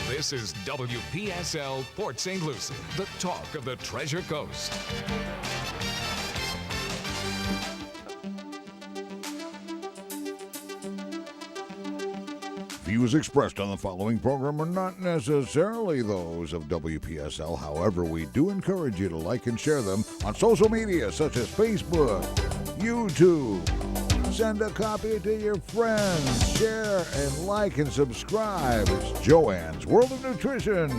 This is WPSL Port St. Lucie, the talk of the Treasure Coast. Views expressed on the following program are not necessarily those of WPSL. However, we do encourage you to like and share them on social media such as Facebook, YouTube. Send a copy to your friends. Share and like and subscribe. It's Joanne's World of Nutrition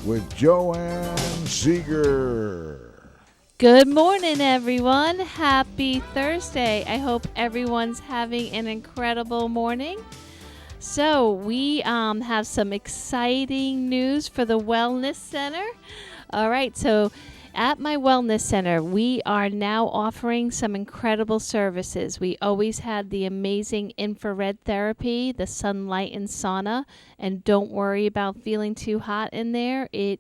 with Joanne Seeger. Good morning, everyone. Happy Thursday. I hope everyone's having an incredible morning. So we have some exciting news for the Wellness Center. All right, so at my Wellness Center, we are now offering some incredible services. We always had the amazing infrared therapy, the sunlight and sauna, and don't worry about feeling too hot in there. It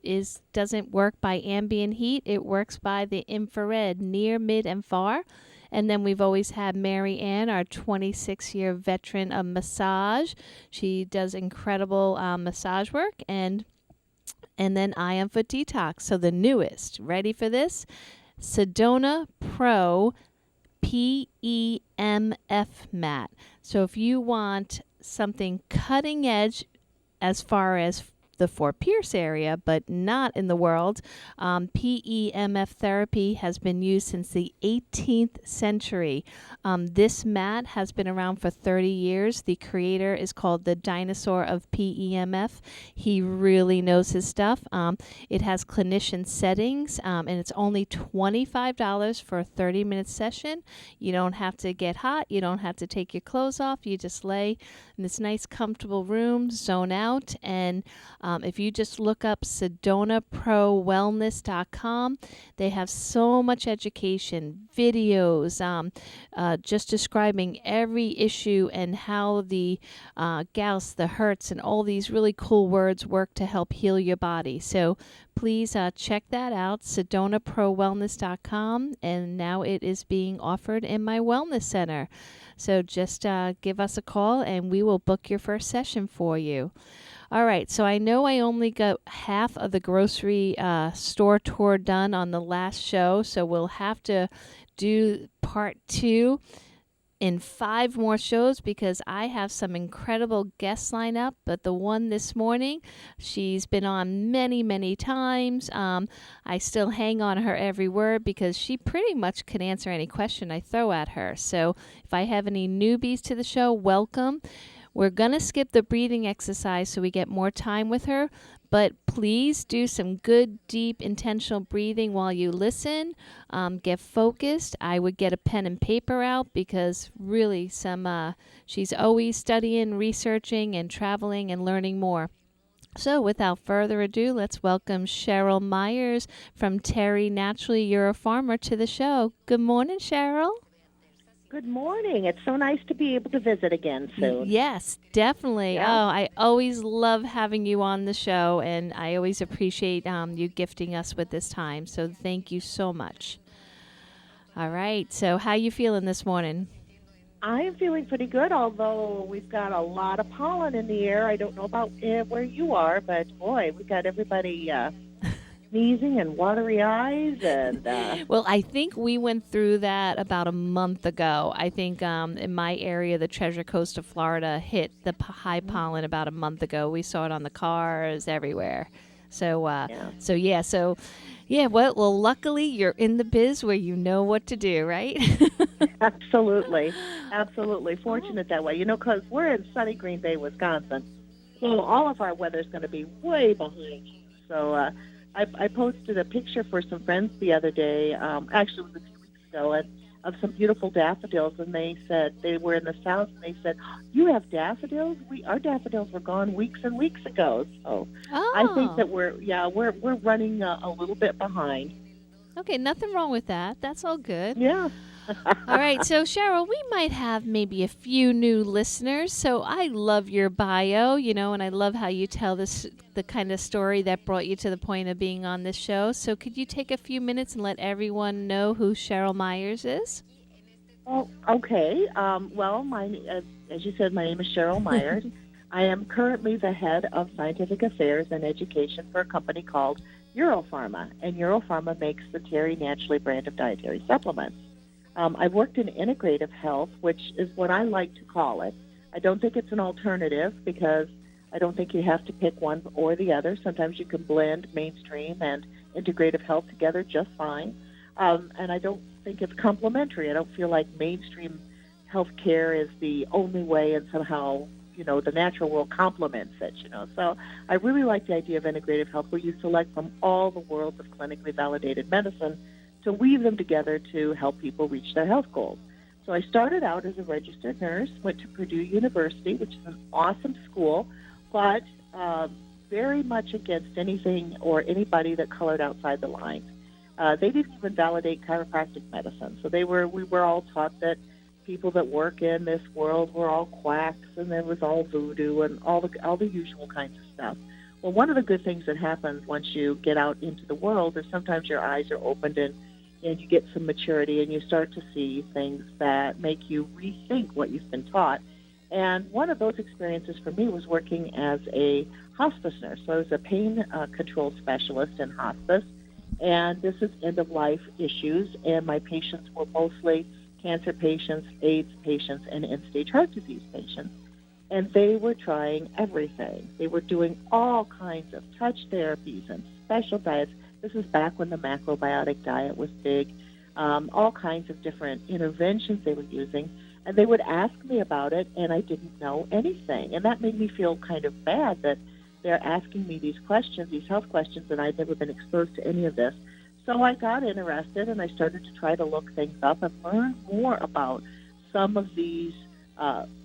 doesn't work by ambient heat. It works by the infrared, near, mid, and far. And then we've always had Mary Ann, our 26-year veteran of massage. She does incredible massage work. And then Ion Foot Detox. So the newest, ready for this? Sedona Pro PEMF mat. So if you want something cutting edge as far as the Fort Pierce area, but not in the world, PEMF therapy has been used since the 18th century. This mat has been around for 30 years. The creator is called the dinosaur of PEMF. He really knows his stuff. It has clinician settings, and it's only $25 for a 30-minute session. You don't have to get hot. You don't have to take your clothes off. You just lay in this nice, comfortable room, zone out, and if you just look up SedonaProWellness.com, they have so much education, videos, just describing every issue and how the gouts, the hurts, and all these really cool words work to help heal your body. So please check that out, SedonaProWellness.com, and now it is being offered in my Wellness Center. So just give us a call, and we will book your first session for you. All right, so I know I only got half of the grocery store tour done on the last show, so we'll have to do part 2 in 5 more shows because I have some incredible guests lined up. But the one this morning, she's been on many, many times. I still hang on her every word because she pretty much can answer any question I throw at her. So if I have any newbies to the show, welcome. We're going to skip the breathing exercise so we get more time with her, but please do some good, deep, intentional breathing while you listen. Get focused. I would get a pen and paper out because really she's always studying, researching, and traveling and learning more. So without further ado, let's welcome Cheryl Myers from Terry Naturally You're a Farmer to the show. Good morning, Cheryl. Good morning. It's so nice to be able to visit again soon. Yes, definitely. Yeah. Oh, I always love having you on the show, and I always appreciate you gifting us with this time. So thank you so much. All right. So how you feeling this morning? I am feeling pretty good, although we've got a lot of pollen in the air. I don't know about where you are, but boy, we've got everybody sneezing and watery eyes. And Well, I think we went through that about a month ago. I think in my area, the Treasure Coast of Florida hit the high pollen about a month ago. We saw it on the cars everywhere. So, well, luckily you're in the biz where you know what to do, right? Absolutely. Fortunate that way. Because we're in sunny Green Bay, Wisconsin, so all of our weather's going to be way behind you. So I posted a picture for some friends the other day, actually it was a few weeks ago, of some beautiful daffodils, and they said they were in the south, and they said, "You have daffodils? Our daffodils were gone weeks and weeks ago." So I think that we're running a little bit behind. Okay, nothing wrong with that. That's all good. Yeah. All right, so Cheryl, we might have maybe a few new listeners. So I love your bio, and I love how you tell the kind of story that brought you to the point of being on this show. So could you take a few minutes and let everyone know who Cheryl Myers is? Oh, okay. As you said, my name is Cheryl Myers. I am currently the head of scientific affairs and education for a company called Europharma, and Europharma makes the Terry Naturally brand of dietary supplements. I've worked in integrative health, which is what I like to call it. I don't think it's an alternative because I don't think you have to pick one or the other. Sometimes you can blend mainstream and integrative health together just fine. And I don't think it's complementary. I don't feel like mainstream healthcare is the only way and somehow, the natural world complements it. So I really like the idea of integrative health where you select from all the worlds of clinically validated medicine to weave them together to help people reach their health goals. So I started out as a registered nurse, went to Purdue University, which is an awesome school, but very much against anything or anybody that colored outside the lines. They didn't even validate chiropractic medicine. So we were all taught that people that work in this world were all quacks, and there was all voodoo and all the usual kinds of stuff. Well, one of the good things that happens once you get out into the world is sometimes your eyes are opened and you get some maturity and you start to see things that make you rethink what you've been taught. And one of those experiences for me was working as a hospice nurse. So I was a pain control specialist in hospice, and this is end-of-life issues, and my patients were mostly cancer patients, AIDS patients, and end-stage heart disease patients. And they were trying everything. They were doing all kinds of touch therapies and special diets. This is back when the macrobiotic diet was big. All kinds of different interventions they were using. And they would ask me about it, and I didn't know anything. And that made me feel kind of bad that they're asking me these questions, these health questions, and I'd never been exposed to any of this. So I got interested, and I started to try to look things up and learn more about some of these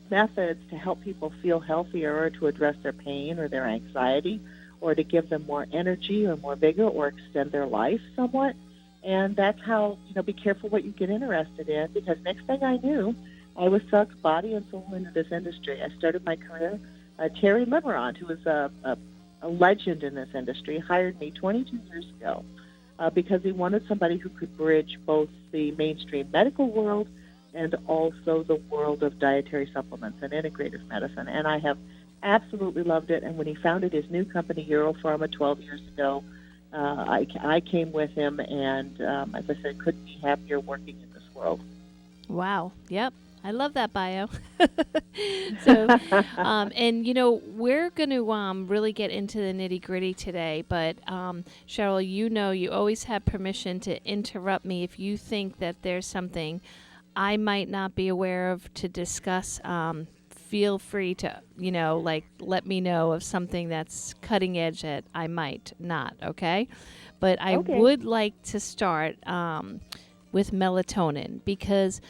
methods to help people feel healthier or to address their pain or their anxiety or to give them more energy or more vigor or extend their life somewhat. And that's how, be careful what you get interested in, because next thing I knew, I was sucked body and soul into this industry. I started my career. Terry Limeront, who is a legend in this industry, hired me 22 years ago because he wanted somebody who could bridge both the mainstream medical world and also the world of dietary supplements and integrative medicine. And I have absolutely loved it. And when he founded his new company, Europharma, 12 years ago, I came with him, and as I said, couldn't be happier working in this world. Wow. Yep. I love that bio. So, and we're going to really get into the nitty gritty today. But Cheryl, you always have permission to interrupt me if you think that there's something I might not be aware of to discuss. Feel free to, let me know of something that's cutting edge that I might not. Okay. But I would like to start with melatonin, because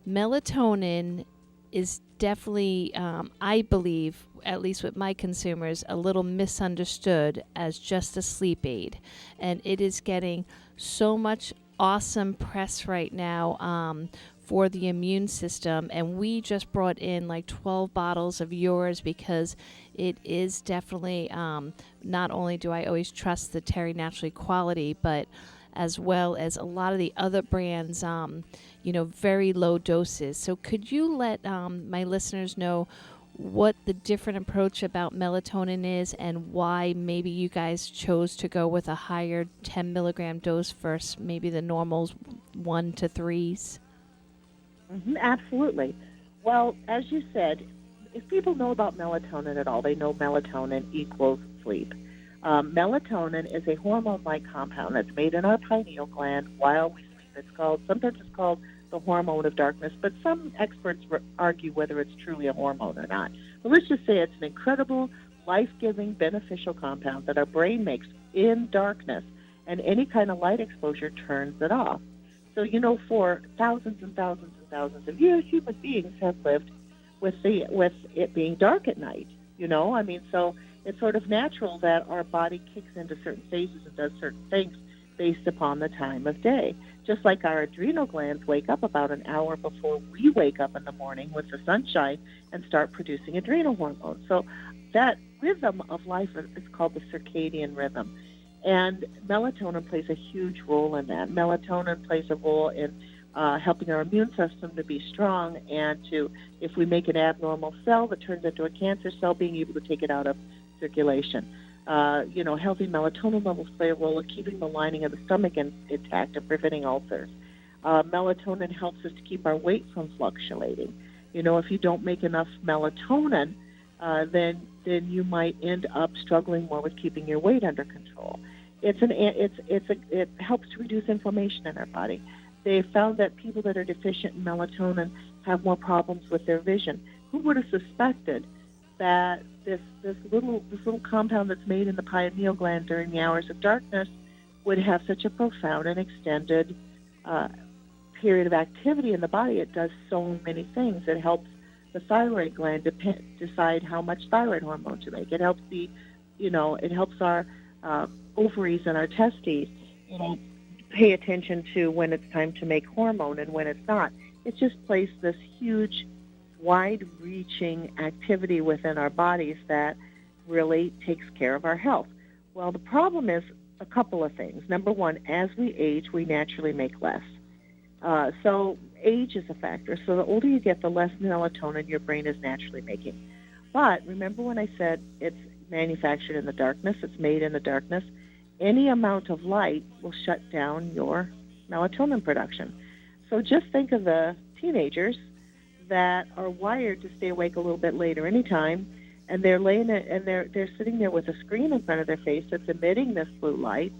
melatonin is definitely, I believe, at least with my consumers, a little misunderstood as just a sleep aid. And it is getting so much awesome press right now for the immune system. And we just brought in like 12 bottles of yours because it is definitely, not only do I always trust the Terry Naturally quality, but as well as a lot of the other brands, very low doses. So could you let my listeners know what the different approach about melatonin is and why maybe you guys chose to go with a higher 10 milligram dose versus maybe the normal 1 to 3s? Mm-hmm, absolutely. Well, as you said, if people know about melatonin at all, they know melatonin equals sleep. Melatonin is a hormone-like compound that's made in our pineal gland while we sleep. Sometimes it's called the hormone of darkness, but some experts argue whether it's truly a hormone or not. But let's just say it's an incredible, life-giving, beneficial compound that our brain makes in darkness, and any kind of light exposure turns it off. So, for thousands and thousands and thousands of years, human beings have lived with it being dark at night. So it's sort of natural that our body kicks into certain phases and does certain things based upon the time of day. Just like our adrenal glands wake up about an hour before we wake up in the morning with the sunshine and start producing adrenal hormones. So that rhythm of life is called the circadian rhythm. And melatonin plays a huge role in that. Melatonin plays a role in helping our immune system to be strong, and to, if we make an abnormal cell that turns into a cancer cell, being able to take it out of circulation. Healthy melatonin levels play a role in keeping the lining of the stomach intact and preventing ulcers. Melatonin helps us to keep our weight from fluctuating. If you don't make enough melatonin, then you might end up struggling more with keeping your weight under control. It helps to reduce inflammation in our body. They found that people that are deficient in melatonin have more problems with their vision. Who would have suspected that this little compound that's made in the pineal gland during the hours of darkness would have such a profound and extended period of activity in the body? It does so many things. It helps the thyroid gland decide how much thyroid hormone to make. It helps it helps our ovaries and our testes, pay attention to when it's time to make hormone and when it's not. It just plays this huge, wide-reaching activity within our bodies that really takes care of our health. Well, the problem is a couple of things. Number one, as we age, we naturally make less. So age is a factor. So the older you get, the less melatonin your brain is naturally making. But remember when I said it's manufactured in the darkness, it's made in the darkness? Any amount of light will shut down your melatonin production. So just think of the teenagers that are wired to stay awake a little bit later anytime, and they're they're sitting there with a screen in front of their face that's emitting this blue light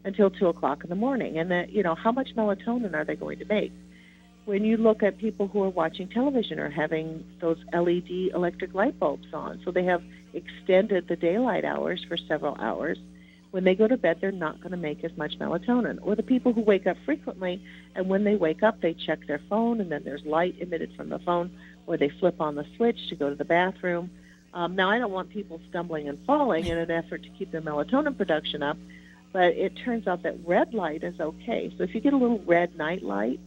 until 2 o'clock in the morning. And how much melatonin are they going to make? When you look at people who are watching television or having those LED electric light bulbs on, so they have extended the daylight hours for several hours, when they go to bed, they're not going to make as much melatonin. Or the people who wake up frequently, and when they wake up, they check their phone, and then there's light emitted from the phone, or they flip on the switch to go to the bathroom. Now, I don't want people stumbling and falling in an effort to keep their melatonin production up, but it turns out that red light is okay. So if you get a little red night light,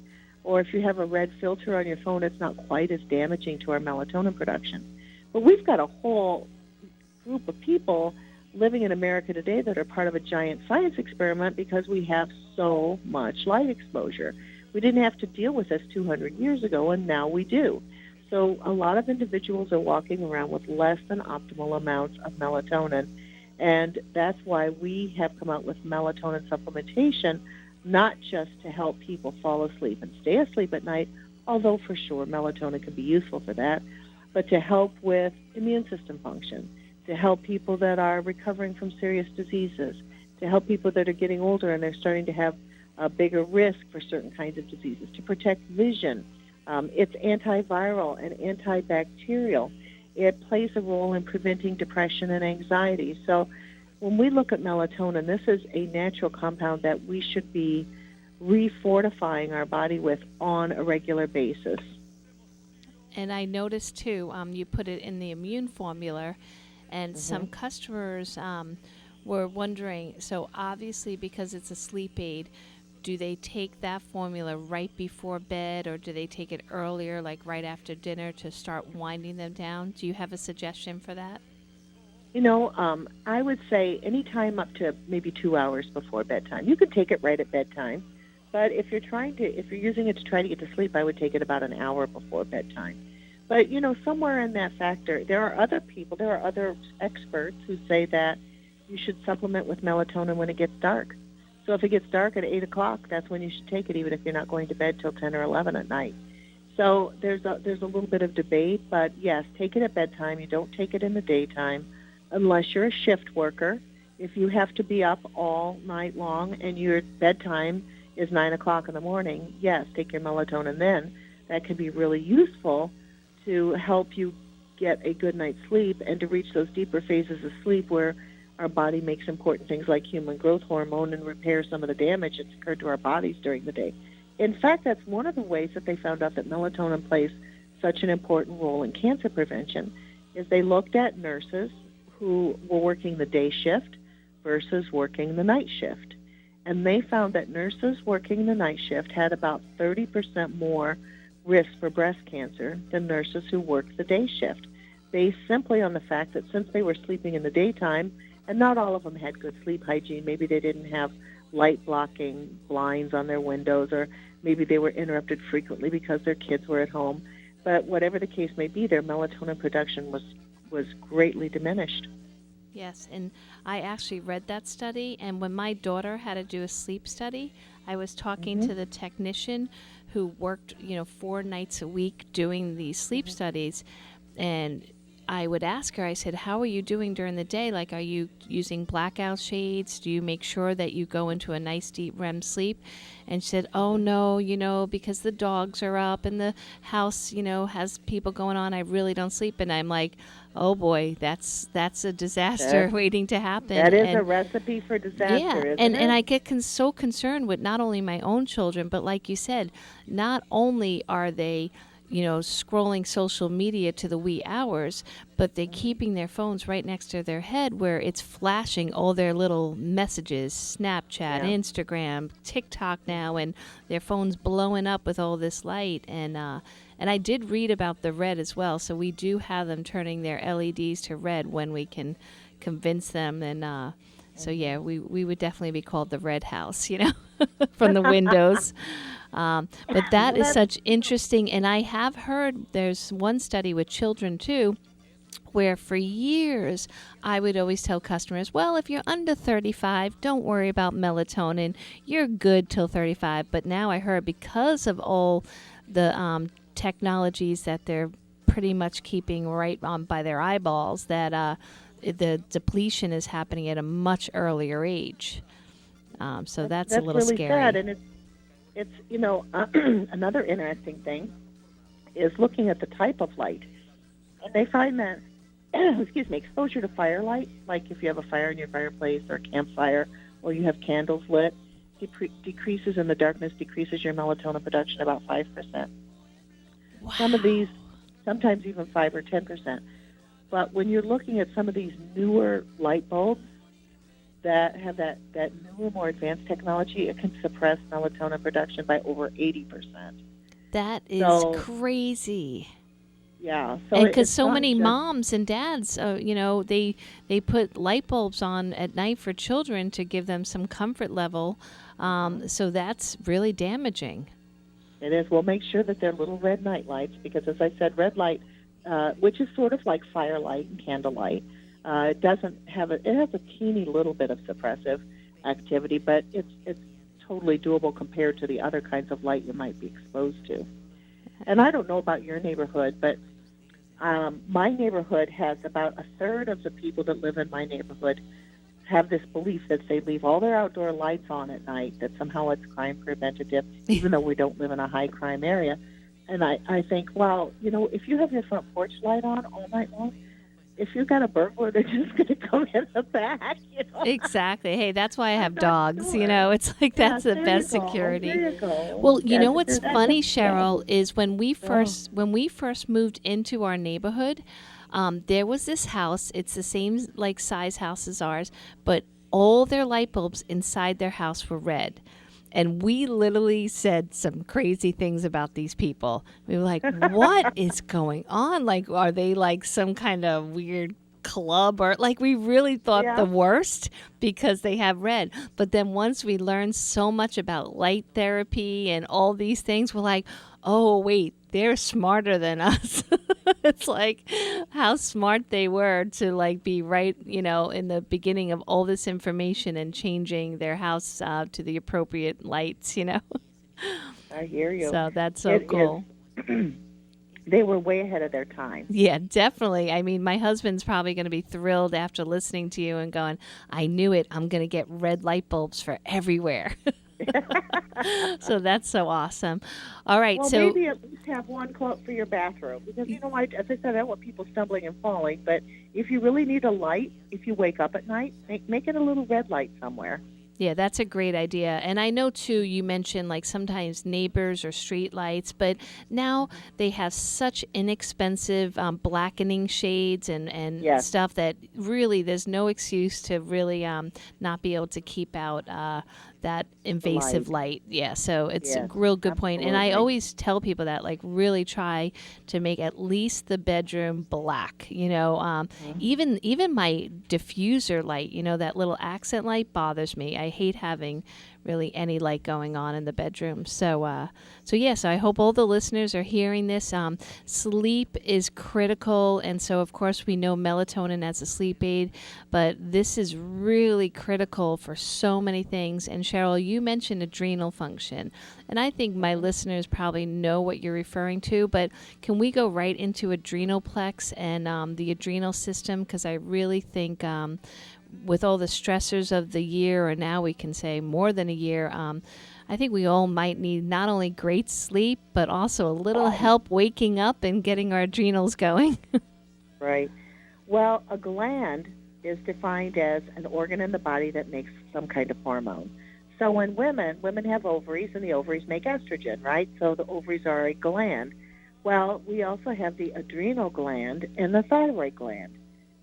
or if you have a red filter on your phone, it's not quite as damaging to our melatonin production. But we've got a whole group of people living in America today that are part of a giant science experiment because we have so much light exposure. We didn't have to deal with this 200 years ago, and now we do. So a lot of individuals are walking around with less than optimal amounts of melatonin, and that's why we have come out with melatonin supplementation, not just to help people fall asleep and stay asleep at night, although for sure melatonin can be useful for that, but to help with immune system function, to help people that are recovering from serious diseases, to help people that are getting older and they're starting to have a bigger risk for certain kinds of diseases, to protect vision. It's antiviral and antibacterial. It plays a role in preventing depression and anxiety. So when we look at melatonin, this is a natural compound that we should be refortifying our body with on a regular basis. And I noticed, too, you put it in the immune formula, and some customers were wondering, so obviously because it's a sleep aid, do they take that formula right before bed, or do they take it earlier, like right after dinner, to start winding them down? Do you have a suggestion for that? I would say any time up to maybe 2 hours before bedtime. You could take it right at bedtime, but if you're using it to try to get to sleep, I would take it about an hour before bedtime. But, somewhere in that factor, there are other experts who say that you should supplement with melatonin when it gets dark. So if it gets dark at 8 o'clock, that's when you should take it, even if you're not going to bed till 10 or 11 at night. So there's a little bit of debate, but yes, take it at bedtime. You don't take it in the daytime unless you're a shift worker. If you have to be up all night long and your bedtime is 9 o'clock in the morning, yes, take your melatonin then. That can be really useful to help you get a good night's sleep and to reach those deeper phases of sleep where our body makes important things like human growth hormone and repair some of the damage that's occurred to our bodies during the day. In fact, that's one of the ways that they found out that melatonin plays such an important role in cancer prevention, is they looked at nurses who were working the day shift versus working the night shift. And they found that nurses working the night shift had about 30% more risk for breast cancer than nurses who worked the day shift, based simply on the fact that since they were sleeping in the daytime, and not all of them had good sleep hygiene, maybe they didn't have light blocking blinds on their windows, or maybe they were interrupted frequently because their kids were at home. But whatever the case may be, their melatonin production was greatly diminished. Yes, and I actually read that study, and when my daughter had to do a sleep study, I was talking to the technician who worked, 4 nights a week doing these sleep studies, and I would ask her, I said, how are you doing during the day? Like, are you using blackout shades? Do you make sure that you go into a nice deep REM sleep? And she said, oh, no, because the dogs are up and the house, has people going on. I really don't sleep. And I'm like, oh, boy, that's a disaster waiting to happen. That is a recipe for disaster, isn't it? And I get so concerned with not only my own children, but like you said, not only are they scrolling social media to the wee hours, but they're keeping their phones right next to their head where it's flashing all their little messages, Snapchat, Instagram, TikTok now, and their phone's blowing up with all this light. And I did read about the red as well, so we do have them turning their LEDs to red when we can convince them. And so, yeah, we would definitely be called the Red House, from the windows. But that is such interesting, and I have heard there's one study with children too, where for years I would always tell customers, well, if you're under 35, don't worry about melatonin. You're good till 35. But now I heard because of all the technologies that they're pretty much keeping right on by their eyeballs, that the depletion is happening at a much earlier age. So that's a little really scary. Sad, and it's another interesting thing is looking at the type of light. And they find that, exposure to firelight, like if you have a fire in your fireplace or a campfire or you have candles lit, decreases in the darkness, decreases your melatonin production about 5%. Wow. Some of these, sometimes even 5 or 10%. But when you're looking at some of these newer light bulbs that have that newer, more advanced technology, it can suppress melatonin production by over 80%. That is crazy. Yeah. And because so many moms and dads, they put light bulbs on at night for children to give them some comfort level. So that's really damaging. It is. Well, make sure that they're little red night lights because, as I said, red light, which is sort of like firelight and candlelight, it has a teeny little bit of suppressive activity, but it's totally doable compared to the other kinds of light you might be exposed to. And I don't know about your neighborhood, but my neighborhood has about a third of the people that live in my neighborhood have this belief that they leave all their outdoor lights on at night, that somehow it's crime preventative, even though we don't live in a high crime area. And I think, well, if you have your front porch light on all night long, if you've got a burglar, they're just going to come in the back, Exactly. Hey, that's why I have dogs. Sure. It's like that's the best security. There you go. Well, what's funny, Cheryl, is when we first moved into our neighborhood, there was this house. It's the same size house as ours, but all their light bulbs inside their house were red. And we literally said some crazy things about these people. We were like, what is going on? Like, are they like some kind of weird club? Or we really thought the worst because they have red. But then once we learned so much about light therapy and all these things, we're like, oh, wait, they're smarter than us. It's like how smart they were to be right, in the beginning of all this information and changing their house to the appropriate lights, I hear you. So that's so cool. They were way ahead of their time. Yeah, definitely. I mean, my husband's probably going to be thrilled after listening to you and going, I knew it. I'm going to get red light bulbs for everywhere. So that's so awesome. All right. Well, so maybe at least have one for your bathroom because, as I said, I don't want people stumbling and falling. But if you really need a light, if you wake up at night, make it a little red light somewhere. Yeah, that's a great idea. And I know, too, you mentioned sometimes neighbors or street lights, but now they have such inexpensive blackening shades and stuff that really there's no excuse to really not be able to keep out that invasive light. Yeah, so it's a real good point. And I always tell people that, really try to make at least the bedroom black, even my diffuser light, that little accent light bothers me. I hate having really any light going on in the bedroom. So I hope all the listeners are hearing this. Sleep is critical, and so of course we know melatonin as a sleep aid, but this is really critical for so many things. And Cheryl, you mentioned adrenal function, and I think my listeners probably know what you're referring to, but can we go right into adrenal plex and the adrenal system? Because I really think with all the stressors of the year, or now we can say more than a year, I think we all might need not only great sleep, but also a little help waking up and getting our adrenals going. Right. Well, a gland is defined as an organ in the body that makes some kind of hormone. So when women have ovaries, and the ovaries make estrogen, right? So the ovaries are a gland. Well, we also have the adrenal gland and the thyroid gland.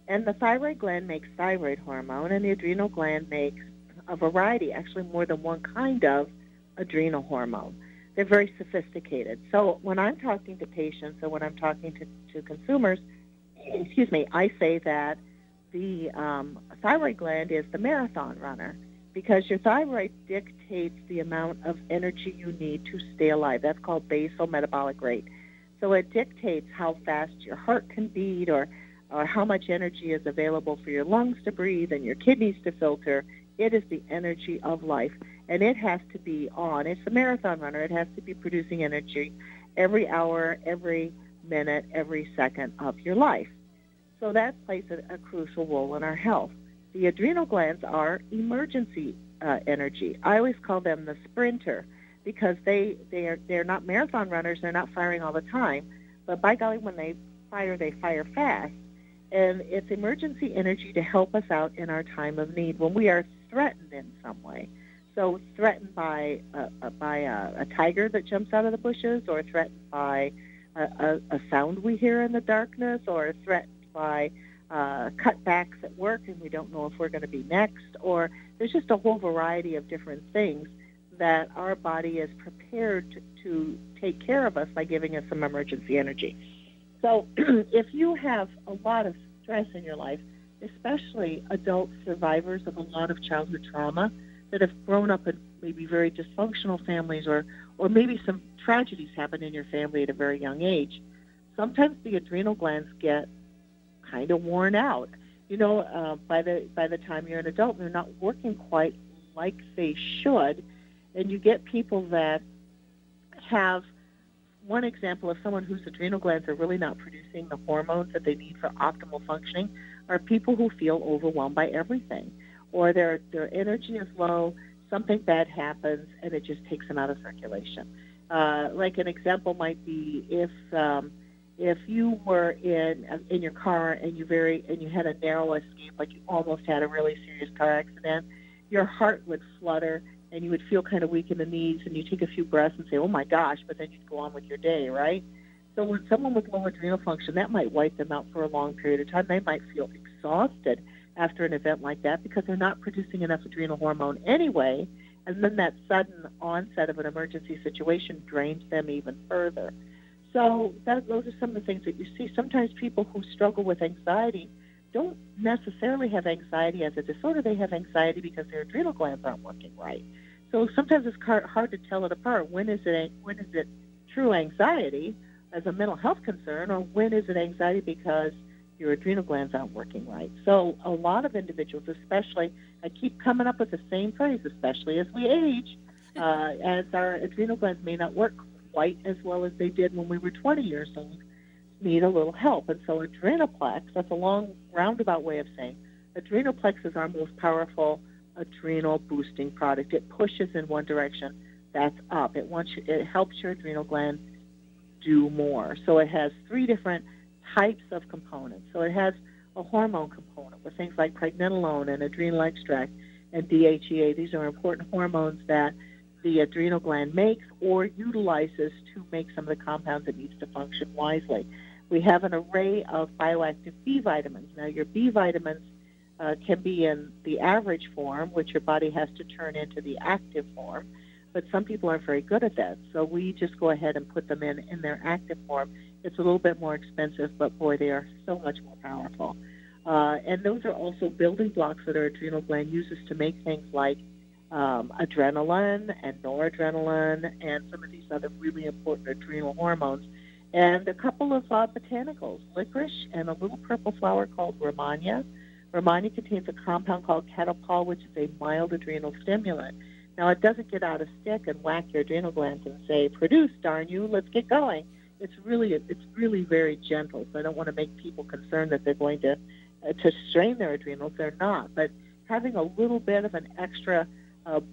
And the thyroid gland makes thyroid hormone, and the adrenal gland makes a variety, actually more than one kind of adrenal hormone. They're very sophisticated. So when I'm talking to patients or when I'm talking to consumers, I say that the thyroid gland is the marathon runner, because your thyroid dictates the amount of energy you need to stay alive. That's called basal metabolic rate. So it dictates how fast your heart can beat, or how much energy is available for your lungs to breathe and your kidneys to filter. It is the energy of life, and it has to be on. It's a marathon runner. It has to be producing energy every hour, every minute, every second of your life. So that plays a crucial role in our health. The adrenal glands are emergency energy. I always call them the sprinter, because they're not marathon runners. They're not firing all the time, but by golly, when they fire fast. And it's emergency energy to help us out in our time of need when we are threatened in some way. So threatened by a tiger that jumps out of the bushes, or threatened by a sound we hear in the darkness, or threatened by cutbacks at work and we don't know if we're going to be next, or there's just a whole variety of different things that our body is prepared to take care of us by giving us some emergency energy. So if you have a lot of stress in your life, especially adult survivors of a lot of childhood trauma that have grown up in maybe very dysfunctional families, or maybe some tragedies happen in your family at a very young age, sometimes the adrenal glands get kind of worn out. By the time you're an adult, they're not working quite like they should, and you get people that have, one example of someone whose adrenal glands are really not producing the hormones that they need for optimal functioning are people who feel overwhelmed by everything, or their energy is low, something bad happens, and it just takes them out of circulation. Like an example might be if you were in your car and you had a narrow escape, like you almost had a really serious car accident, your heart would flutter and you would feel kind of weak in the knees, and you take a few breaths and say, oh my gosh, but then you'd go on with your day, right? So when someone with low adrenal function, that might wipe them out for a long period of time. They might feel exhausted after an event like that because they're not producing enough adrenal hormone anyway, and then that sudden onset of an emergency situation drains them even further. So those are some of the things that you see. Sometimes people who struggle with anxiety don't necessarily have anxiety as a disorder. They have anxiety because their adrenal glands aren't working right. So sometimes it's hard to tell it apart. When is it true anxiety as a mental health concern, or when is it anxiety because your adrenal glands aren't working right? So a lot of individuals, especially, I keep coming up with the same phrase, especially as we age, as our adrenal glands may not work quite as well as they did when we were 20 years old, need a little help. And so adrenoplex, that's a long roundabout way of saying, adrenoplex is our most powerful adrenal boosting product. It pushes in one direction, that's up. It helps your adrenal gland do more. So it has 3 different types of components. So it has a hormone component with things like pregnenolone and adrenal extract and DHEA. These are important hormones that the adrenal gland makes or utilizes to make some of the compounds it needs to function wisely. We have an array of bioactive B vitamins. Now, your B vitamins can be in the average form, which your body has to turn into the active form, but some people aren't very good at that. So we just go ahead and put them in their active form. It's a little bit more expensive, but boy, they are so much more powerful. And those are also building blocks that our adrenal gland uses to make things like adrenaline and noradrenaline and some of these other really important adrenal hormones, and a couple of botanicals, licorice and a little purple flower called Romania. Romania contains a compound called catechol, which is a mild adrenal stimulant. Now, it doesn't get out of stick and whack your adrenal glands and say, produce, darn you, let's get going. It's really very gentle, so I don't want to make people concerned that they're going to strain their adrenals. They're not. But having a little bit of an extra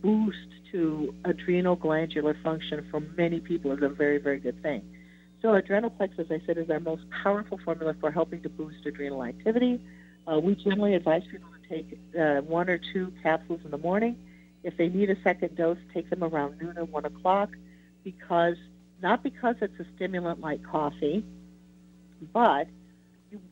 boost to adrenal glandular function for many people is a very, very good thing. So Adrenalplex, as I said, is our most powerful formula for helping to boost adrenal activity. We generally advise people to take 1 or 2 capsules in the morning. If they need a second dose, take them around noon or 1 o'clock, not because it's a stimulant like coffee, but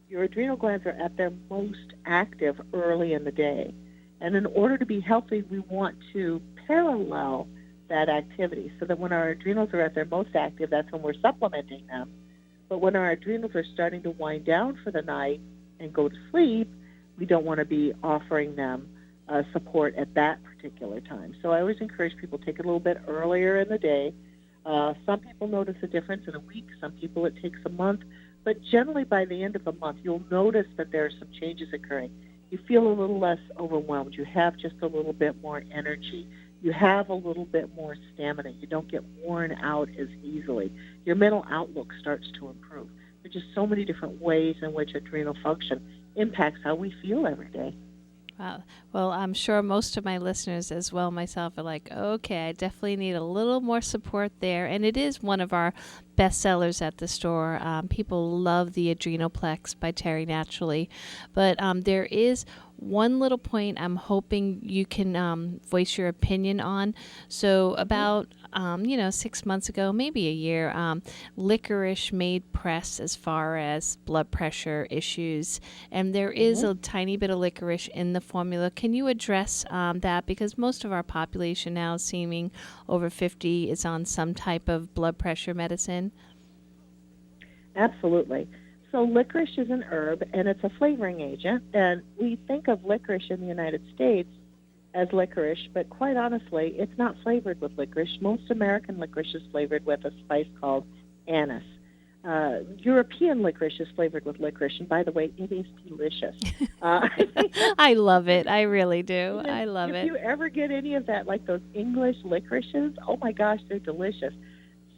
your adrenal glands are at their most active early in the day. And in order to be healthy, we want to parallel that activity so that when our adrenals are at their most active, that's when we're supplementing them. But when our adrenals are starting to wind down for the night and go to sleep, we don't want to be offering them support at that particular time. So I always encourage people to take it a little bit earlier in the day. Some people notice a difference in a week. Some people it takes a month. But generally by the end of the month, you'll notice that there are some changes occurring. You feel a little less overwhelmed. You have just a little bit more energy. You have a little bit more stamina. You don't get worn out as easily. Your mental outlook starts to improve. There's just so many different ways in which adrenal function impacts how we feel every day. Wow. Well, I'm sure most of my listeners, as well myself, are like, okay, I definitely need a little more support there. And it is one of our best sellers at the store. People love the Adrenalplex by Terry Naturally. But there is one little point I'm hoping you can voice your opinion on. So about, 6 months ago, maybe a year, licorice made press as far as blood pressure issues. And there is a tiny bit of licorice in the formula. Can you address that? Because most of our population now, seeming over 50, is on some type of blood pressure medicine. Absolutely. So licorice is an herb, and it's a flavoring agent. And we think of licorice in the United States as licorice, but quite honestly, it's not flavored with licorice. Most American licorice is flavored with a spice called anise. European licorice is flavored with licorice, and by the way, it is delicious. I love it. I really do. I love it. If you ever get any of that, like those English licorices, oh my gosh, they're delicious.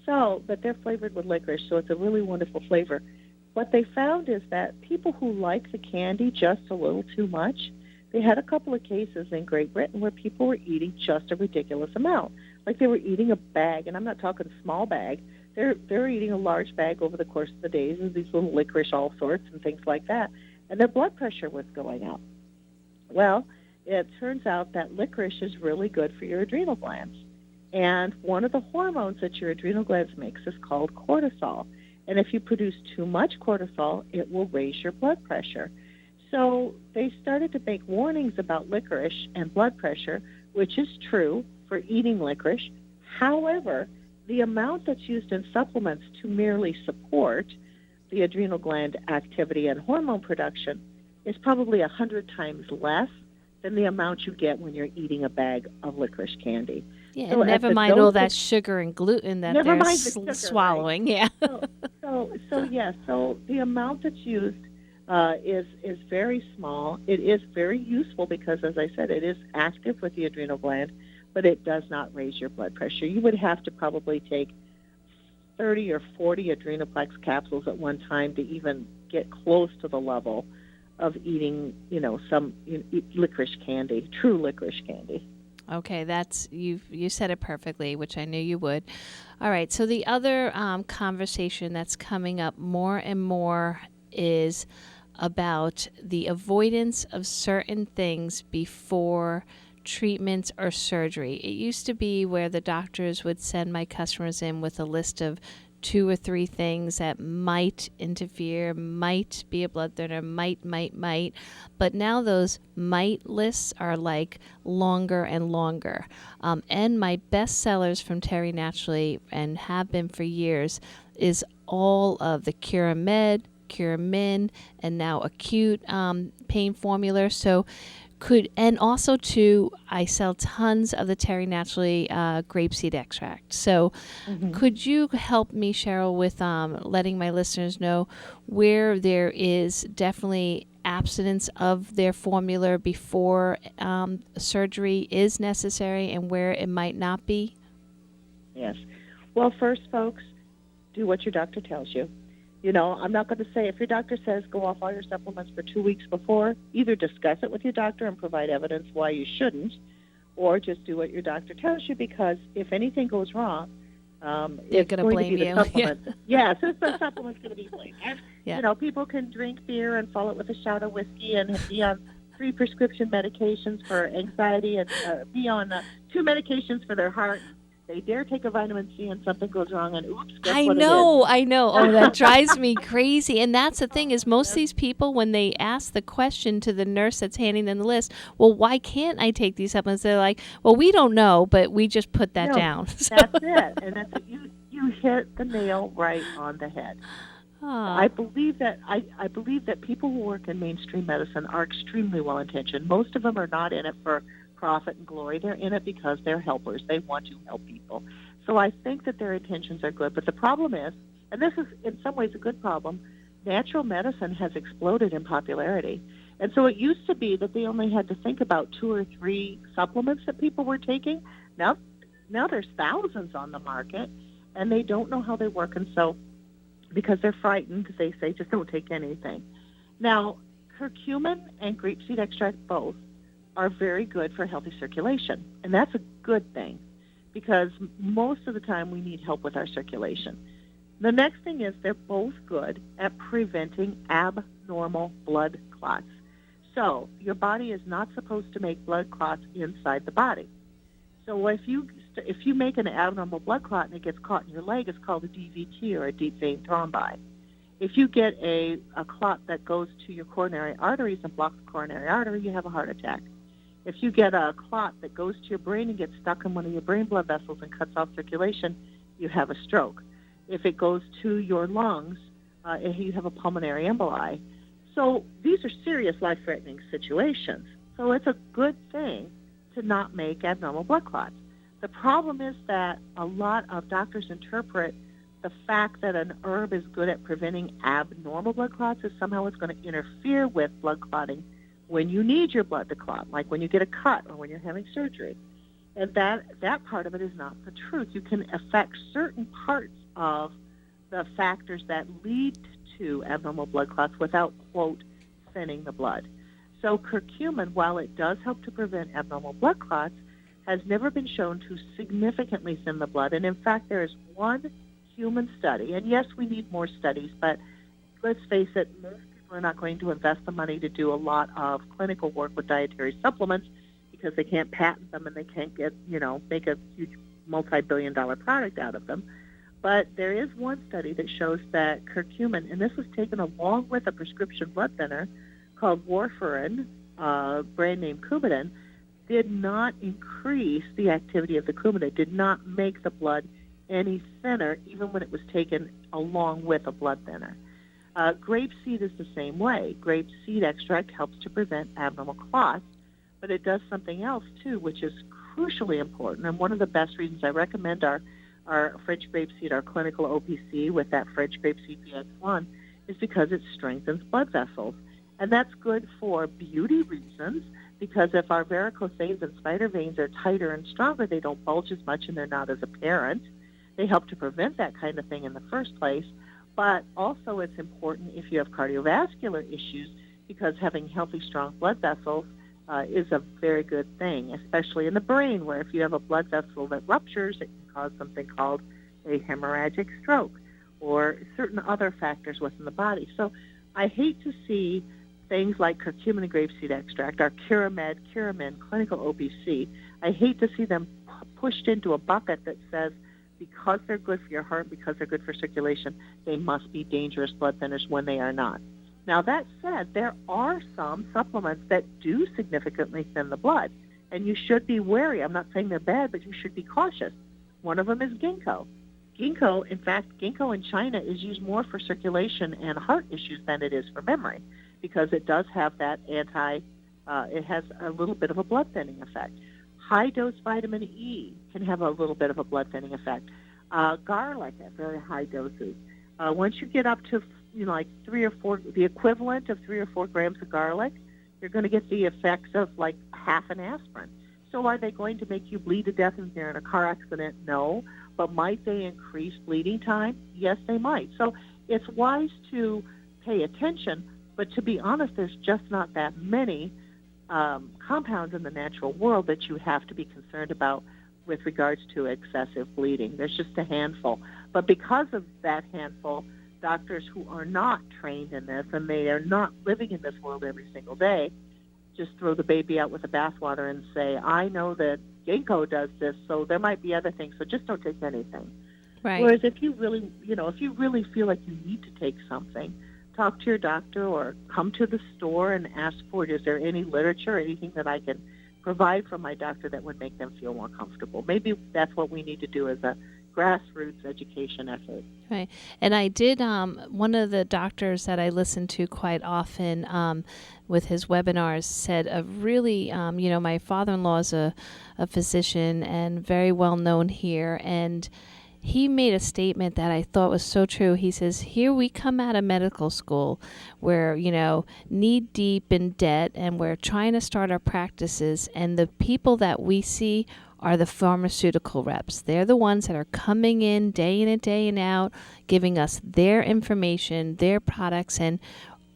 So, but they're flavored with licorice, so it's a really wonderful flavor. What they found is that people who like the candy just a little too much, they had a couple of cases in Great Britain where people were eating just a ridiculous amount. Like they were eating a bag, and I'm not talking small bag. They're eating a large bag over the course of the days of these little licorice all sorts and things like that. And their blood pressure was going up. Well, it turns out that licorice is really good for your adrenal glands. And one of the hormones that your adrenal glands makes is called cortisol. And if you produce too much cortisol, it will raise your blood pressure. So they started to make warnings about licorice and blood pressure, which is true for eating licorice. However, the amount that's used in supplements to merely support the adrenal gland activity and hormone production is probably 100 times less than the amount you get when you're eting a bag of licorice candy. Yeah, so and never mind all that sugar and gluten that they're swallowing. Right? Yeah. So the amount that's used is very small. It is very useful because, as I said, it is active with the adrenal gland, but it does not raise your blood pressure. You would have to probably take 30 or 40 Adrenalplex capsules at one time to even get close to the level of eating, some licorice candy, true licorice candy. Okay, you said it perfectly, which I knew you would. All right, so the other conversation that's coming up more and more is about the avoidance of certain things before treatments or surgery. It used to be where the doctors would send my customers in with a list of 2 or 3 things that might interfere, might be a blood thinner, might. But now those might lists are like longer and longer. And my best sellers from Terry Naturally, and have been for years, is all of the Curamed, Curamin, and now acute pain formula. So And also too, I sell tons of the Terry Naturally grapeseed extract. So could you help me, Cheryl, with letting my listeners know where there is definitely abstinence of their formula before surgery is necessary and where it might not be? Yes. Well, first, folks, do what your doctor tells you. You know, I'm not going to say if your doctor says go off all your supplements for 2 weeks before, either discuss it with your doctor and provide evidence why you shouldn't, or just do what your doctor tells you, because if anything goes wrong, they're it's going to going blame to be you. the supplement. Yes, it's the supplement's going to be blamed. Yeah. You know, people can drink beer and follow it with a shot of whiskey and be on 3 prescription medications for anxiety and be on 2 medications for their heart. They dare take a vitamin C and something goes wrong, and oops, guess I what know. it is. Oh, that drives me crazy. And that's the thing is most of these people, when they ask the question to the nurse that's handing them the list, well, why can't I take these supplements? They're like, well, we don't know, but we just put that down. So. That's it. And that's it. You hit the nail right on the head. I believe that people who work in mainstream medicine are extremely well intentioned. Most of them are not in it for profit and glory. They're in it because they're helpers. They want to help people. So I think that their intentions are good. But the problem is, and this is in some ways a good problem, natural medicine has exploded in popularity. And so it used to be that they only had to think about 2 or 3 supplements that people were taking. Now there's thousands on the market, and they don't know how they work. And so because they're frightened, they say just don't take anything. Now, curcumin and grapeseed extract both are very good for healthy circulation. And that's a good thing because most of the time we need help with our circulation. The next thing is they're both good at preventing abnormal blood clots. So your body is not supposed to make blood clots inside the body. So if you make an abnormal blood clot and it gets caught in your leg, it's called a DVT or a deep vein thrombi. If you get a clot that goes to your coronary arteries and blocks the coronary artery, you have a heart attack. If you get a clot that goes to your brain and gets stuck in one of your brain blood vessels and cuts off circulation, you have a stroke. If it goes to your lungs, you have a pulmonary emboli. So these are serious life-threatening situations. So it's a good thing to not make abnormal blood clots. The problem is that a lot of doctors interpret the fact that an herb is good at preventing abnormal blood clots as somehow it's going to interfere with blood clotting when you need your blood to clot, like when you get a cut or when you're having surgery. And that part of it is not the truth. You can affect certain parts of the factors that lead to abnormal blood clots without, quote, thinning the blood. So curcumin, while it does help to prevent abnormal blood clots, has never been shown to significantly thin the blood. And in fact, there is one human study, and yes, we need more studies, but let's face it, most people are not going to invest the money to do a lot of clinical work with dietary supplements because they can't patent them and they can't make a huge multi-billion-dollar product out of them. But there is one study that shows that curcumin, and this was taken along with a prescription blood thinner called warfarin, brand name Coumadin, did not increase the activity of the Coumadin, did not make the blood any thinner, even when it was taken along with a blood thinner. Grapeseed is the same way. Grapeseed extract helps to prevent abnormal clots, but it does something else too, which is crucially important. And one of the best reasons I recommend our French grapeseed, our clinical OPC with that French grapeseed PX1, is because it strengthens blood vessels. And that's good for beauty reasons, because if our varicose veins and spider veins are tighter and stronger, they don't bulge as much and they're not as apparent. They help to prevent that kind of thing in the first place. But also it's important if you have cardiovascular issues, because having healthy, strong blood vessels is a very good thing, especially in the brain, where if you have a blood vessel that ruptures, it can cause something called a hemorrhagic stroke or certain other factors within the body. So I hate to see things like curcumin and grapeseed extract, our Curamin clinical OPC, I hate to see them pushed into a bucket that says because they're good for your heart, because they're good for circulation, they must be dangerous blood thinners when they are not. Now, that said, there are some supplements that do significantly thin the blood, and you should be wary. I'm not saying they're bad, but you should be cautious. One of them is ginkgo. Ginkgo in China is used more for circulation and heart issues than it is for memory, because it does have that It has a little bit of a blood thinning effect. High-dose vitamin E can have a little bit of a blood thinning effect. Garlic at very high doses. Once you get up to like 3 or 4, the equivalent of 3 or 4 grams of garlic, you're going to get the effects of like half an aspirin. So are they going to make you bleed to death if you're in a car accident? No. But might they increase bleeding time? Yes, they might. So it's wise to pay attention, but to be honest, there's just not that many compounds in the natural world that you have to be concerned about with regards to excessive bleeding. There's just a handful. But because of that handful, doctors who are not trained in this and they are not living in this world every single day just throw the baby out with the bathwater and say, I know that ginkgo does this, so there might be other things, so just don't take anything. Right. Whereas if you really, if you really feel like you need to take something, talk to your doctor or come to the store and ask for it. Is there any literature, anything that I can provide from my doctor that would make them feel more comfortable? Maybe that's what we need to do as a grassroots education effort. Right. And I did, one of the doctors that I listen to quite often with his webinars said a really, my father-in-law is a physician and very well known here. And he made a statement that I thought was so true. He says, here we come out of medical school where, knee deep in debt and we're trying to start our practices. And the people that we see are the pharmaceutical reps. They're the ones that are coming in and day and out, giving us their information, their products, and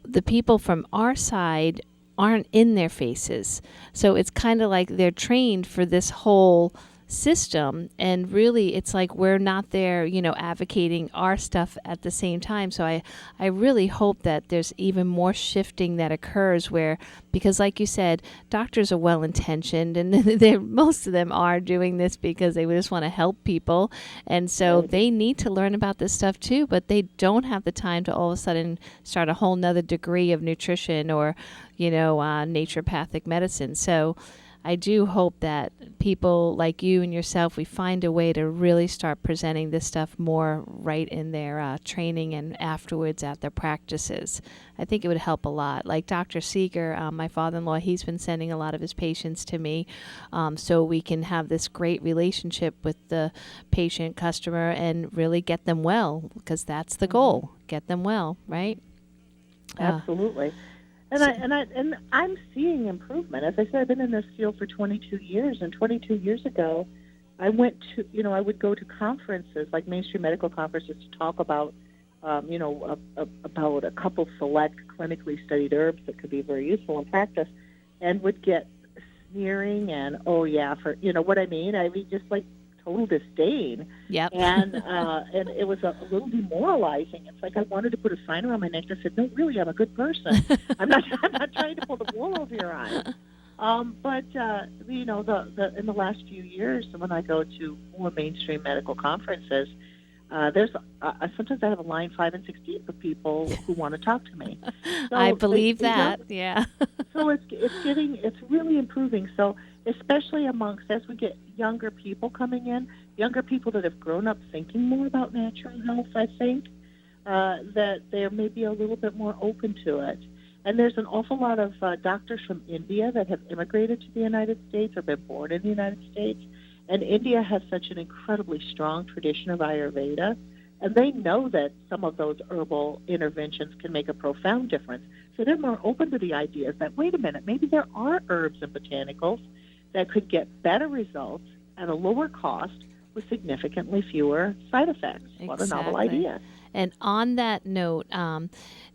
the people from our side aren't in their faces. So it's kind of like they're trained for this whole system, and really it's like we're not there, advocating our stuff at the same time. So I really hope that there's even more shifting that occurs where, because like you said, doctors are well intentioned and most of them are doing this because they just want to help people, and so they need to learn about this stuff too, but they don't have the time to all of a sudden start a whole nother degree of nutrition or naturopathic medicine. So I do hope that people like you and yourself, we find a way to really start presenting this stuff more right in their training and afterwards at their practices. I think it would help a lot. Like Dr. Seeger, my father-in-law, he's been sending a lot of his patients to me so we can have this great relationship with the patient, customer, and really get them well, because that's the goal, get them well, right? Absolutely. And I'm seeing improvement. As I said, I've been in this field for 22 years, and 22 years ago, I went to, I would go to conferences, like mainstream medical conferences, to talk about, about a couple select clinically studied herbs that could be very useful in practice, and would get sneering and, for, what I mean? I mean, just like total disdain. Yep. And it was a little demoralizing. It's like I wanted to put a sign around my neck that said, "No, really, I'm a good person. I'm not trying to pull the wool over your eyes." But in the last few years, when I go to more mainstream medical conferences, there's sometimes I have a line 5 and 6 deep of people who want to talk to me. So I believe that. Yeah. So it's really improving. So especially amongst, as we get younger people coming in, younger people that have grown up thinking more about natural health, I think, that they're maybe a little bit more open to it. And there's an awful lot of doctors from India that have immigrated to the United States or been born in the United States. And India has such an incredibly strong tradition of Ayurveda. And they know that some of those herbal interventions can make a profound difference. So they're more open to the ideas that, wait a minute, maybe there are herbs and botanicals that could get better results at a lower cost with significantly fewer side effects. Exactly. What a novel idea. And on that note,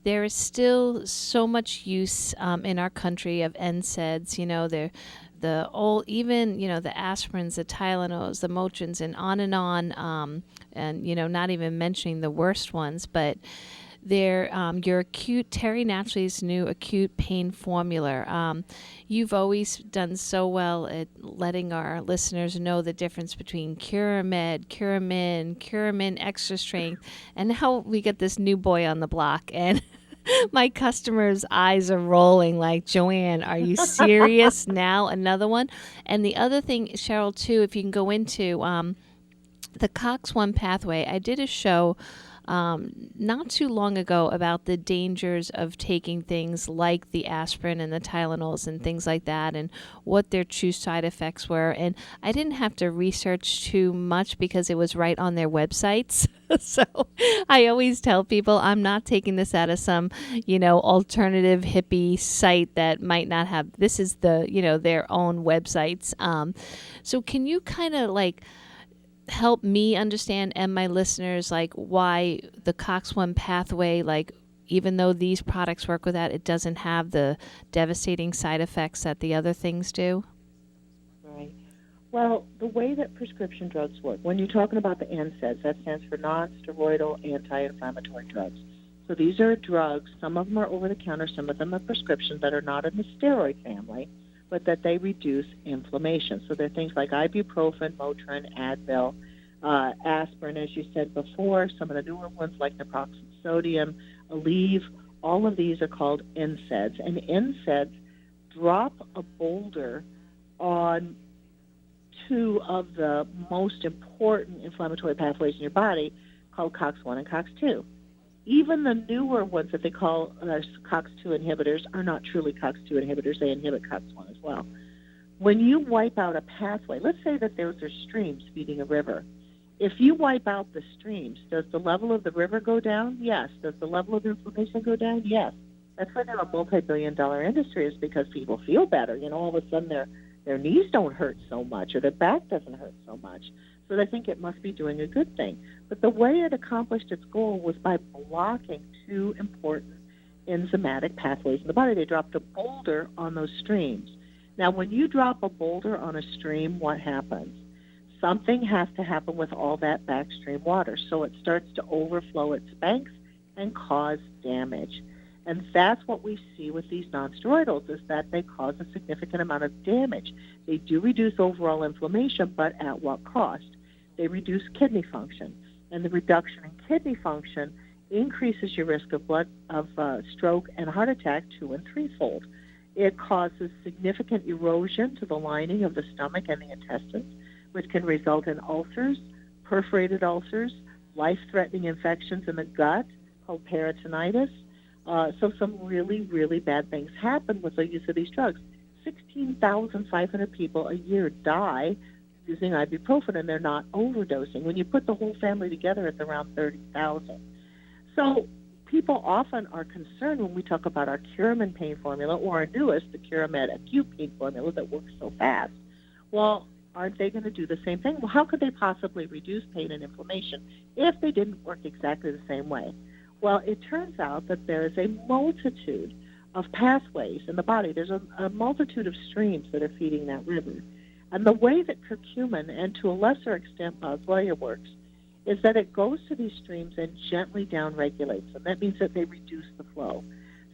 there is still so much use in our country of NSAIDs, the old, even, the aspirins, the Tylenols, the Motrins, and on, and, not even mentioning the worst ones, but they're your acute, Terry Naturally's new acute pain formula. You've always done so well at letting our listeners know the difference between Curamed, Curamin Extra Strength, and now we get this new boy on the block, and my customers' eyes are rolling like, Joanne, are you serious now? Another one? And the other thing, Cheryl, too, if you can go into the COX-1 pathway, I did a show not too long ago about the dangers of taking things like the aspirin and the Tylenols and things like that, and what their true side effects were. And I didn't have to research too much because it was right on their websites. So I always tell people I'm not taking this out of some, alternative hippie site that might not have, this is their own websites. So can you kind of help me understand and my listeners why the COX-1 pathway, even though these products work with that, it doesn't have the devastating side effects that the other things do? Right. Well, the way that prescription drugs work, when you're talking about the NSAIDs, that stands for non-steroidal anti-inflammatory drugs. So these are drugs, some of them are over-the-counter, some of them are prescription that are not in the steroid family, but that they reduce inflammation. So they're things like ibuprofen, Motrin, Advil, aspirin, as you said before, some of the newer ones like naproxen sodium, Aleve, all of these are called NSAIDs. And NSAIDs drop a boulder on two of the most important inflammatory pathways in your body called COX-1 and COX-2. Even the newer ones that they call COX-2 inhibitors are not truly COX-2 inhibitors. They inhibit COX-1 as well. When you wipe out a pathway, let's say that those are streams feeding a river. If you wipe out the streams, does the level of the river go down? Yes. Does the level of inflammation go down? Yes. That's why they're a multi-billion-dollar industry, is because people feel better. All of a sudden their knees don't hurt so much or their back doesn't hurt so much. So they think it must be doing a good thing. But the way it accomplished its goal was by blocking two important enzymatic pathways in the body. They dropped a boulder on those streams. Now, when you drop a boulder on a stream, what happens? Something has to happen with all that backstream water. So it starts to overflow its banks and cause damage. And that's what we see with these nonsteroidals, is that they cause a significant amount of damage. They do reduce overall inflammation, but at what cost? They reduce kidney function, and the reduction in kidney function increases your risk of stroke and heart attack 2- and 3-fold. It causes significant erosion to the lining of the stomach and the intestines, which can result in ulcers, perforated ulcers, life-threatening infections in the gut called peritonitis. So some really, really bad things happen with the use of these drugs. 16,500 people a year die using ibuprofen, and they're not overdosing. When you put the whole family together, it's around 30,000. So people often are concerned when we talk about our Curamin pain formula, or our newest, the Curamed acute pain formula that works so fast. Well, aren't they going to do the same thing? Well, how could they possibly reduce pain and inflammation if they didn't work exactly the same way? Well, it turns out that there is a multitude of pathways in the body. There's a multitude of streams that are feeding that river. And the way that curcumin, and to a lesser extent boswellia, works is that it goes to these streams and gently downregulates them. That means that they reduce the flow.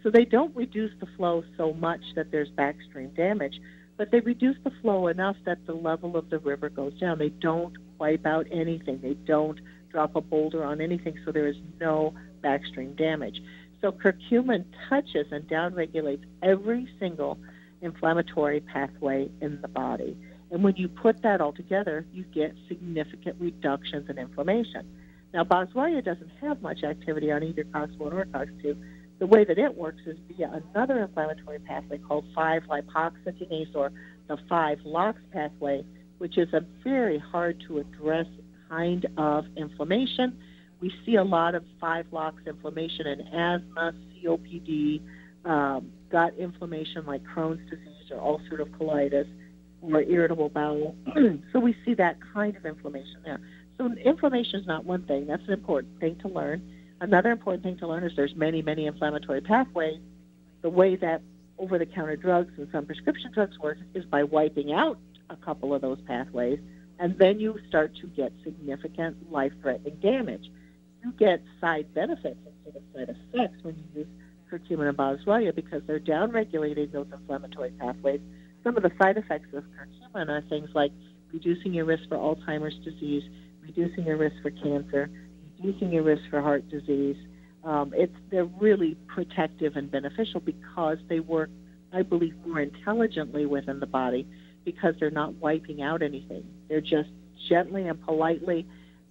So they don't reduce the flow so much that there's backstream damage, but they reduce the flow enough that the level of the river goes down. They don't wipe out anything. They don't drop a boulder on anything, so there is no backstream damage. So curcumin touches and downregulates every single inflammatory pathway in the body. And when you put that all together, you get significant reductions in inflammation. Now, boswellia doesn't have much activity on either COX-1 or COX-2. The way that it works is via another inflammatory pathway called 5-lipoxygenase, or the 5-LOX pathway, which is a very hard to address kind of inflammation. We see a lot of 5-LOX inflammation in asthma, COPD, gut inflammation like Crohn's disease or ulcerative colitis, or irritable bowel. So we see that kind of inflammation there. So inflammation is not one thing. That's an important thing to learn. Another important thing to learn is there's many, many inflammatory pathways. The way that over-the-counter drugs and some prescription drugs work is by wiping out a couple of those pathways, and then you start to get significant life-threatening damage. You get side benefits instead of side effects when you use curcumin and boswellia because they're downregulating those inflammatory pathways. Some of the side effects of curcumin are things like reducing your risk for Alzheimer's disease, reducing your risk for cancer, reducing your risk for heart disease. They're really protective and beneficial because they work, I believe, more intelligently within the body because they're not wiping out anything. They're just gently and politely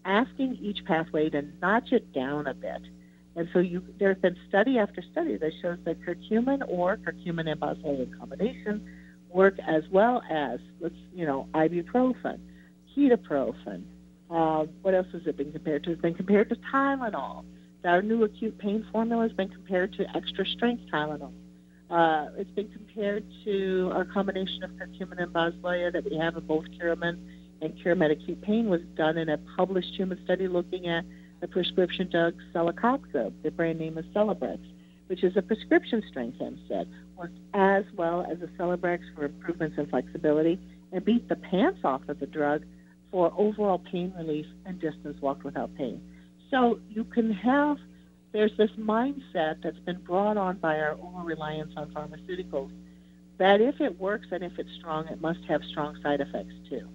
asking each pathway to notch it down a bit. And so there's been study after study that shows that curcumin or curcumin and boswellia combination work as well as, ibuprofen, ketoprofen. What else has it been compared to? It's been compared to Tylenol. Our new acute pain formula has been compared to extra strength Tylenol. It's been compared to our combination of curcumin and boswellia that we have in both Curamin and Curamed Acute Pain was done in a published human study looking at the prescription drug Celecoxib. The brand name is Celebrex, which is a prescription strength NSAID, worked as well as a Celebrex for improvements in flexibility and beat the pants off of the drug for overall pain relief and distance walked without pain. So you can have, there's this mindset that's been brought on by our over-reliance on pharmaceuticals that if it works and if it's strong, it must have strong side effects too.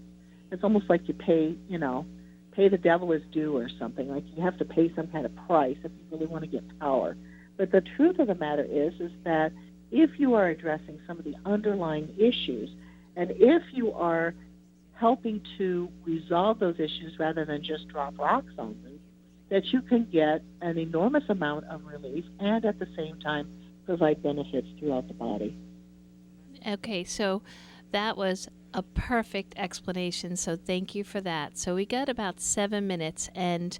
It's almost like you pay the devil his due or something. Like you have to pay some kind of price if you really want to get power. But the truth of the matter is that if you are addressing some of the underlying issues, and if you are helping to resolve those issues rather than just drop rocks on them, that you can get an enormous amount of relief and at the same time provide benefits throughout the body. Okay, so that was a perfect explanation, so thank you for that. So we got about 7 minutes, and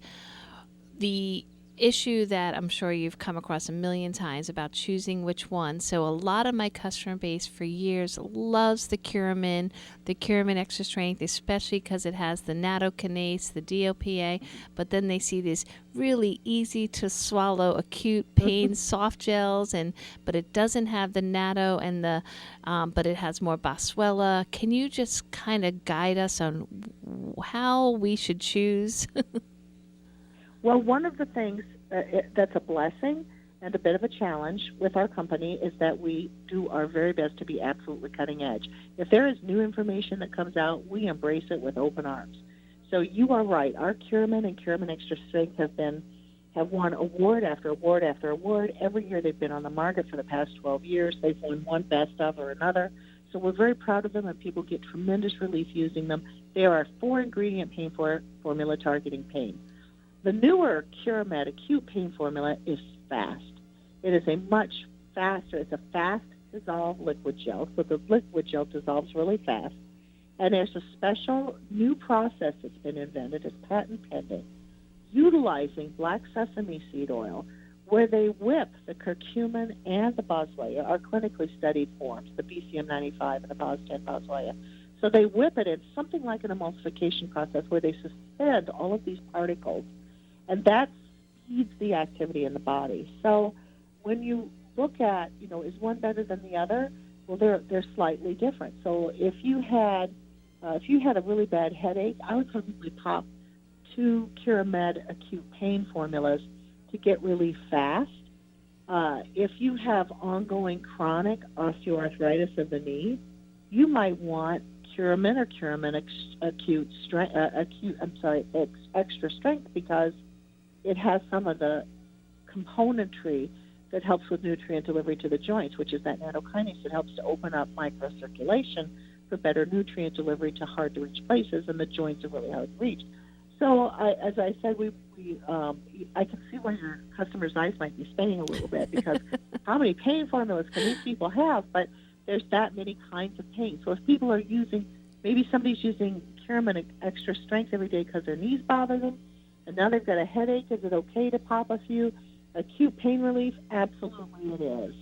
the issue that I'm sure you've come across a million times about choosing which one. So a lot of my customer base for years loves the Curamin Extra Strength, especially because it has the nattokinase, the DOPA, but then they see these really easy to swallow acute pain soft gels, but it doesn't have the natto and the but it has more boswellia. Can you just kind of guide us on how we should choose? Well, one of the things that's a blessing and a bit of a challenge with our company is that we do our very best to be absolutely cutting edge. If there is new information that comes out, we embrace it with open arms. So you are right. Our Curamin and Curamin Extra Strength have won award after award after award. Every year they've been on the market for the past 12 years. They've won one best of or another. So we're very proud of them, and people get tremendous relief using them. They are a 4-ingredient pain formula targeting pain. The newer Curamed Acute Pain formula is fast. It is a much faster, it's a fast dissolve liquid gel, so the liquid gel dissolves really fast. And there's a special new process that's been invented, it's patent pending, utilizing black sesame seed oil, where they whip the curcumin and the boswellia, our clinically studied forms, the BCM95 and the BOS10 boswellia. So they whip it in something like an emulsification process where they suspend all of these particles, and that speeds the activity in the body. So when you look at, is one better than the other? Well, they're slightly different. So if you had a really bad headache, I would probably pop 2 Curamed Acute Pain formulas to get relief fast. If you have ongoing chronic osteoarthritis of the knee, you might want Curamin or Curamin Extra Strength because it has some of the componentry that helps with nutrient delivery to the joints, which is that nattokinase that helps to open up microcirculation for better nutrient delivery to hard-to-reach places, and the joints are really hard to reach. So, as I said, I can see why your customers' eyes might be spinning a little bit because how many pain formulas can these people have? But there's that many kinds of pain. So if people are maybe somebody's using Curamin Extra Strength every day because their knees bother them, and now they've got a headache, is it okay to pop a few acute pain relief? Absolutely it is.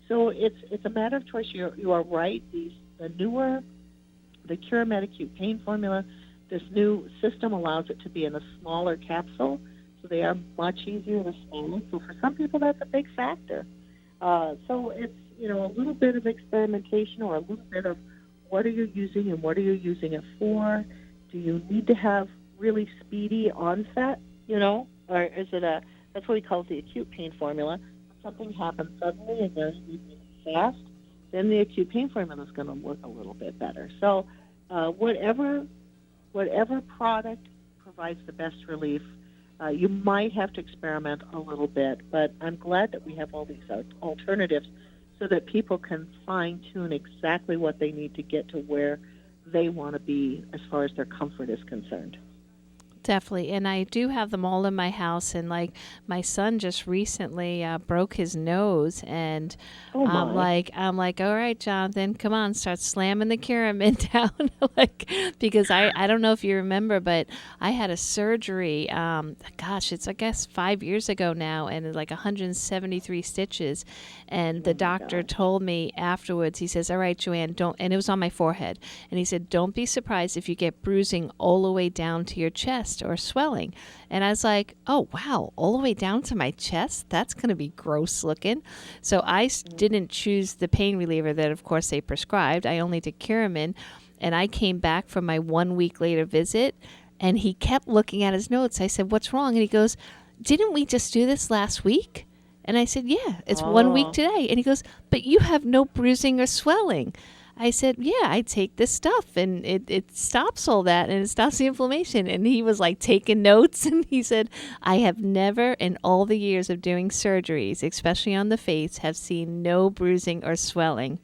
So it's a matter of choice. You are right. The Curamed Acute Pain formula, this new system allows it to be in a smaller capsule, so they are much easier to swallow. So for some people, that's a big factor. So it's a little bit of experimentation or a little bit of what are you using and what are you using it for? Do you need to have really speedy onset, or is it that's what we call the acute pain formula. If something happens suddenly and then fast, then the acute pain formula is going to work a little bit better. So whatever product provides the best relief, you might have to experiment a little bit, but I'm glad that we have all these alternatives so that people can fine-tune exactly what they need to get to where they want to be as far as their comfort is concerned. Definitely. And I do have them all in my house. And like my son just recently broke his nose. And Oh, my. I'm like, all right, Jonathan, come on, start slamming the Curamin down. Like, because I don't know if you remember, but I had a surgery. It's, I guess, 5 years ago now. And it's like 173 stitches. And the doctor told me afterwards, he says, all right, Joanne, don't, and it was on my forehead. And he said, don't be surprised if you get bruising all the way down to your chest or swelling. And I was like, oh, wow, all the way down to my chest? That's going to be gross looking. So I didn't choose the pain reliever that, of course, they prescribed. I only did Curamin. And I came back from my 1 week later visit, and he kept looking at his notes. I said, what's wrong? And he goes, didn't we just do this last week? And I said, yeah, it's 1 week today. And he goes, but you have no bruising or swelling. I said, yeah, I take this stuff and it stops all that and it stops the inflammation. And he was like taking notes, and he said, I have never in all the years of doing surgeries, especially on the face, have seen no bruising or swelling.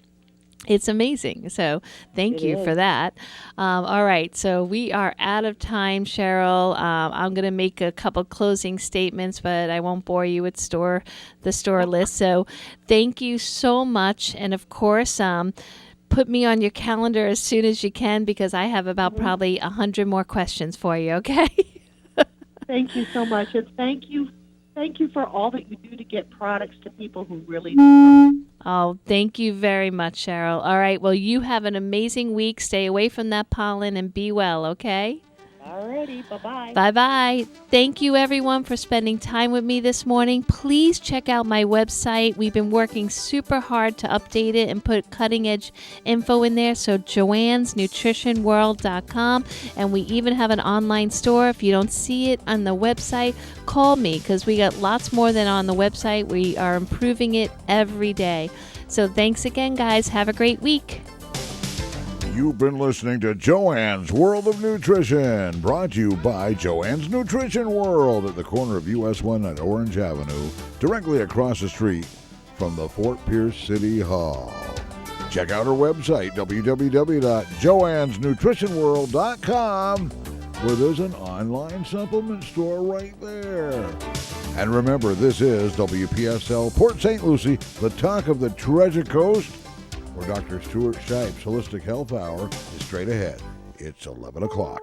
It's amazing. So thank you for that. All right. So we are out of time, Cheryl. I'm going to make a couple closing statements, but I won't bore you with the store list. So thank you so much. And of course, put me on your calendar as soon as you can, because I have about probably 100 more questions for you, okay? Thank you so much. And thank you for all that you do to get products to people who really need. Oh, thank you very much, Cheryl. All right, well, you have an amazing week. Stay away from that pollen and be well, okay? Alrighty, bye-bye. Bye-bye. Thank you, everyone, for spending time with me this morning. Please check out my website. We've been working super hard to update it and put cutting-edge info in there. So joannesnutritionworld.com. And we even have an online store. If you don't see it on the website, call me, because we got lots more than on the website. We are improving it every day. So thanks again, guys. Have a great week. You've been listening to Joanne's World of Nutrition, brought to you by Joanne's Nutrition World at the corner of US 1 and Orange Avenue, directly across the street from the Fort Pierce City Hall. Check out our website, www.joannesnutritionworld.com, where there's an online supplement store right there. And remember, this is WPSL Port St. Lucie, the talk of the Treasure Coast, where Dr. Stuart Shipe's Holistic Health Hour is straight ahead. It's 11 o'clock.